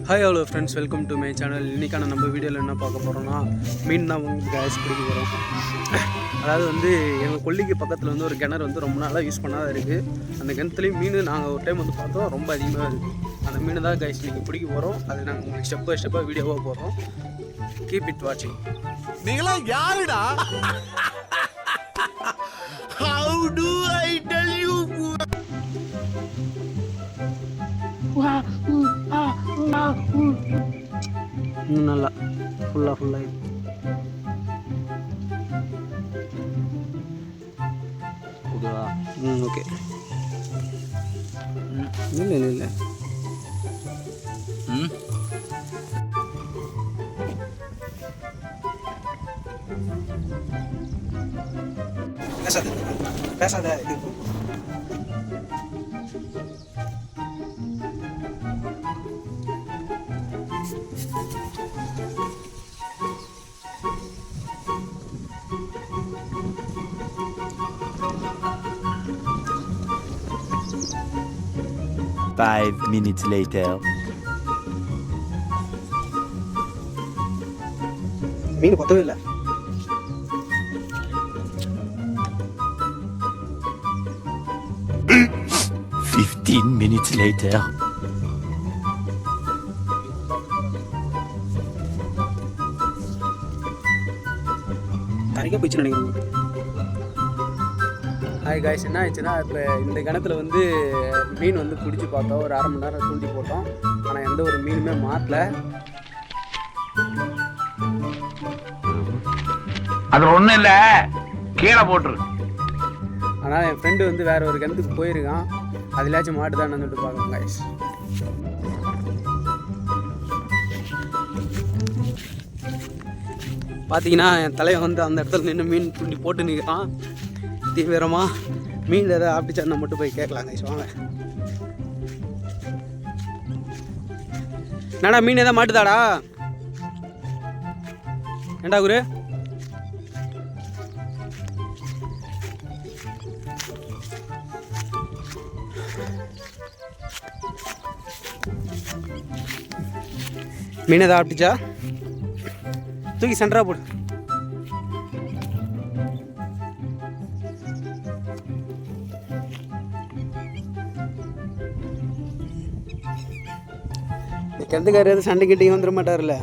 Hi hello friends, welcome to my channel. இன்றைக்கான நம்ம வீடியோவில் என்ன பார்க்க போகிறோம்னா, மீன் தான் உங்களுக்கு கேஸ் பிடிக்க போகிறோம். அதாவது வந்து எங்கள் கொல்லிக்கு பக்கத்தில் வந்து ஒரு கிணறு வந்து ரொம்ப நாளாக யூஸ் பண்ணாத இருக்குது. அந்த கிணத்துலேயும் மீன் நாங்கள் ஒரு டைம் வந்து பார்த்தோம், ரொம்ப அதிகமாக இருக்குது. அந்த மீன் தான் கைஸ் இன்றைக்கி பிடிக்க போகிறோம். அது நாங்கள் உங்களுக்கு ஸ்டெப் பை ஸ்டெப்பாக வீடியோவாக போகிறோம். கீப் இட் வாட்சிங். நீங்களாம் யாருடா? How do I tell you? இன்னும் நல்லா ஃபுல்லாக ஓகேவா? ஓகே. இல்லை பேசாத இது 5 minutes later. மீன் பத்தவே இல்லை. Fifteen minutes later. கரைக்க போயிடுச்சு நினைக்கிறேன். ஹாய் காய்ஸ், என்ன ஆயிடுச்சுன்னா, இப்போ இந்த கிணத்துல வந்து மீன் வந்து பிடிச்சி பார்த்தோம். ஒரு அரை மணி நேரம் தூண்டி போட்டோம். ஆனால் எந்த ஒரு மீனுமே மாட்டல. அது ஒன்றும் இல்லை, கீழே போட்டுரு. ஆனால் என் ஃப்ரெண்டு வந்து வேற ஒரு கிணத்துக்கு போயிருக்கான். அதுலாச்சும் மாட்டுதான்னு சொல்லிட்டு பார்க்கலாம் காய்ஸ். பார்த்தீங்கன்னா என் தலைவன் வந்து அந்த இடத்துல நின்று மீன் தூண்டி போட்டு நிற்கிறான். தீவிரமாக மீன் எதாவது ஆப்பிச்சாருன்னா மட்டும் போய் கேட்கலாம் கைஸ். வாங்க. என்னடா மீன் எதாவது மாட்டுதாடா? ஏண்டா குரு? மீன் எதாவது ஆப்பிச்சா? தூக்கி சென்டரா போடு. கிணத்துக்காரர் எதுவும் சண்டை கிட்டே வந்துட மாட்டார்ல.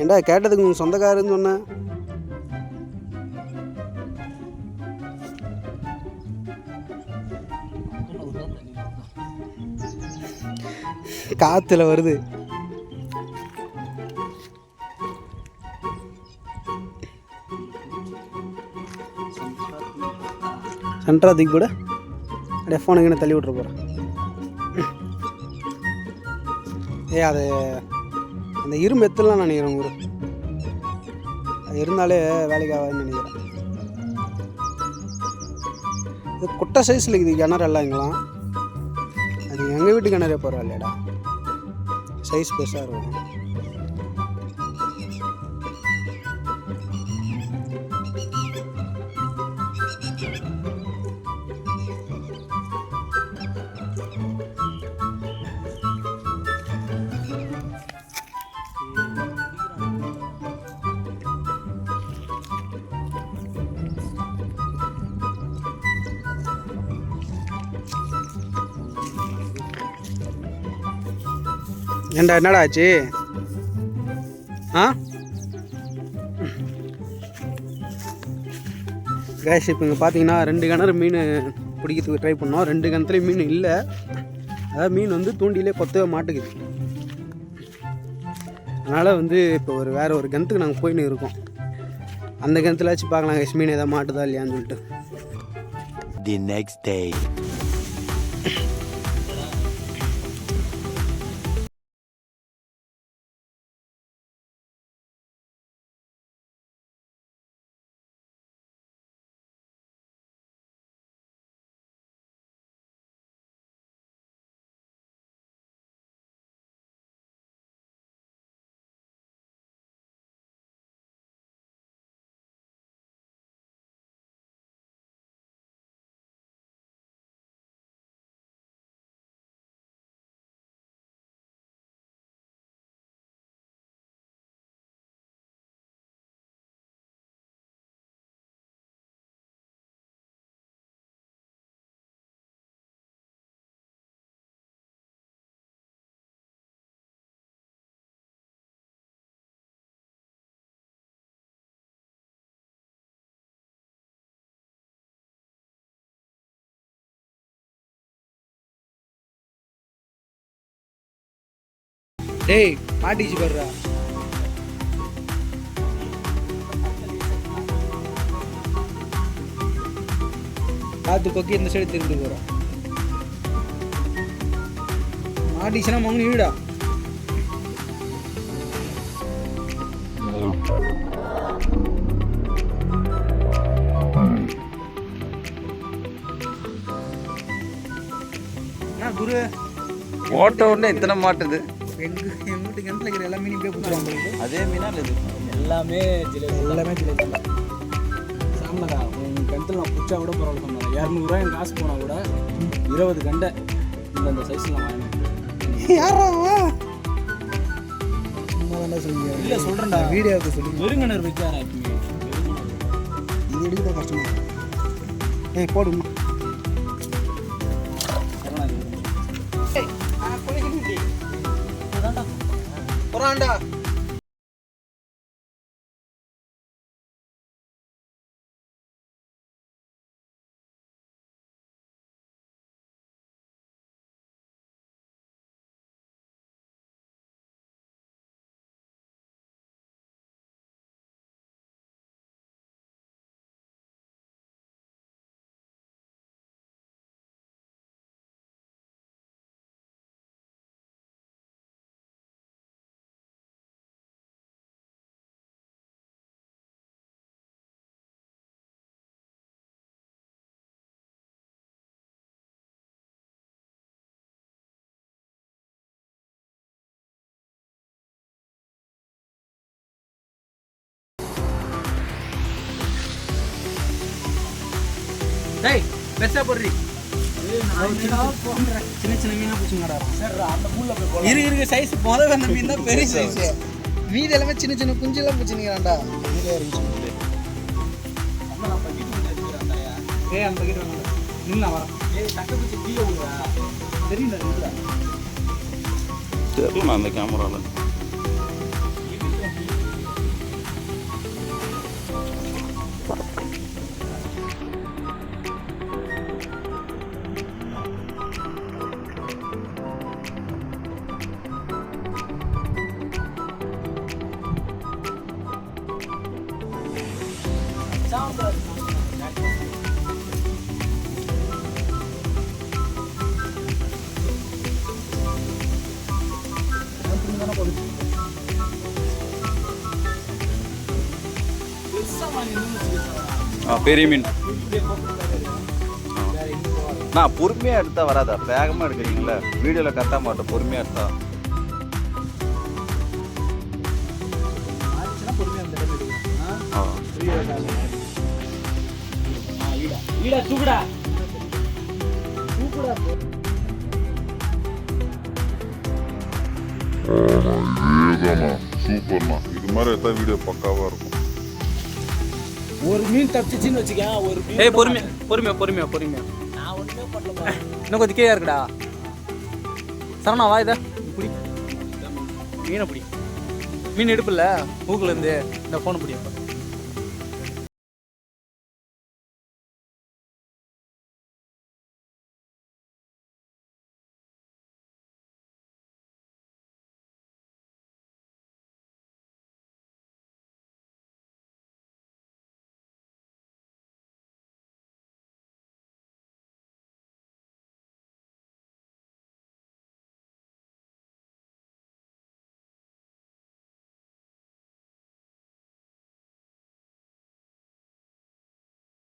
ஏண்டா கேட்டதுக்கு உங்க சொந்தக்காரன்னு சொன்ன? காத்துல வருது. சென்ட்ரா தூக்கி கூட அப்படியே ஃபோனுக்கு தள்ளி விட்ற போகிறேன். அது அந்த இரும்பு எத்தலாம் நினைக்கிறேன். ஊர் அது இருந்தாலே வேலைக்கு ஆகாதுன்னு நினைக்கிறேன். இது குட்டை சைஸில் இருக்குது கிணறு எல்லாம். இங்கெல்லாம் அது எங்கள் வீட்டு கிணறே பரவாயில்லையாடா, சைஸ் பெருசாக இருக்கும். ஏண்டா என்னடா ஆச்சு? கேஷ் இப்போ இங்கே பார்த்தீங்கன்னா 2 கிணறு மீன் பிடிக்கிறதுக்கு ட்ரை பண்ணோம். 2 கிணத்துலேயும் மீன் இல்லை. அதாவது மீன் வந்து தூண்டிலே கொத்தவே மாட்டுக்குது. அதனால் வந்து இப்போ வேறு ஒரு கிணத்துக்கு நாங்கள் போயின்னு இருக்கோம். அந்த கிணத்துலாச்சும் பார்க்கலாம் கேஷ் மீன் எதாவது மாட்டுதா இல்லையான்னு சொல்லிட்டு. The next day. டேய் மாட்டிச்சு பாருடா. காத்து கொக்கி இந்த சைடு திரும்பி போகிறோம். மாட்டிச்சுன்னா மங்கி வீடா. என்ன குரு ஓட்ட உடனே இத்தனை மாட்டுது. எங்கள் வீட்டு கிணத்துல இருக்கிற எல்லா மீனும் இப்படியே பிடிச்சிருவாங்க. அதே மீனா இது எல்லாமே ஜிலேபி சாமடா. உங்கள் கிணத்துல நான் பிடிச்சா கூட பரவாயில்ல சொன்னாங்க. 200 என் காசு போனால் கூட 20 கண்டை இந்த சைஸில் வாங்கினேன். யாரா சும்மா தானே சொல்லுங்க. இல்லை சொல்கிறேன்டா, வீடியோவுக்கு சொல்லி வெறுங்கனர் வைக்காரா எப்பவுமே. இது எடுக்க கஷ்டமா. போடுமா போறான்டா. டேய் பெருசா போடுறீ. சின்ன சின்ன மீனா பிடிச்சுங்கடா. இருக்கு சைஸ் முதல்ல அந்த மீன் தான் பெரிய சைஸ். மீதி எல்லாமே சின்ன சின்ன குஞ்செல்லாம் பிடிச்சிருக்கிறான்டா. ஏய் அந்த கிட்ட நின்னா வர. ஏய் தக்க பிடிச்சி கீழே விடுறா. தெரியல நில்லுடா. தெரியல அந்த கேமரால. பெரிய மீன் நான் பொறுமையாக எடுத்தா வராதா? வேகமாக எடுக்கிறீங்களா? வீடியோவில் கத்த மாட்டோம். பொறுமையாக எடுத்தா சூப்பர்ண்ணா. இது மாதிரி எடுத்தா வீடியோ பக்காவா இருக்கும். ஒரு மீன் தப்பிச்சின்னு வச்சுக்க. ஒரு ஏய் பொறுமையா நான் ஒண்ணுமே பண்ணல. இன்னும் கொஞ்சம் கீழே இருக்குடா. சரணா வா இதை பிடி. மீனை பிடி. மீன் எடுப்பில்ல மூக்குல இருந்து இந்த போனை பிடி.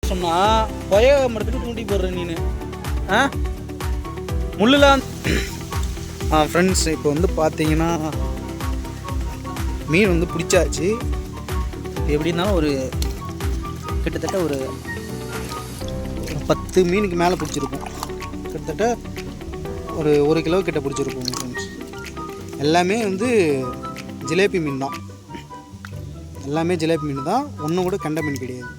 சொன்னா கொய மரத்துக்கு தூண்டி போடுற நீனு முள்ளுலாம். ஃப்ரெண்ட்ஸ் இப்போ வந்து பார்த்தீங்கன்னா மீன் வந்து பிடிச்சாச்சு. எப்படி இருந்தாலும் ஒரு கிட்டத்தட்ட ஒரு 10 மீனுக்கு மேலே பிடிச்சிருக்கும். கிட்டத்தட்ட ஒரு 1 கிலோ கிட்ட பிடிச்சிருக்கும் ஃப்ரெண்ட்ஸ். எல்லாமே வந்து ஜிலேபி மீன் தான். எல்லாமே ஜிலேபி மீன் தான். ஒன்றும் கூட கெண்டை மீன் கிடையாது.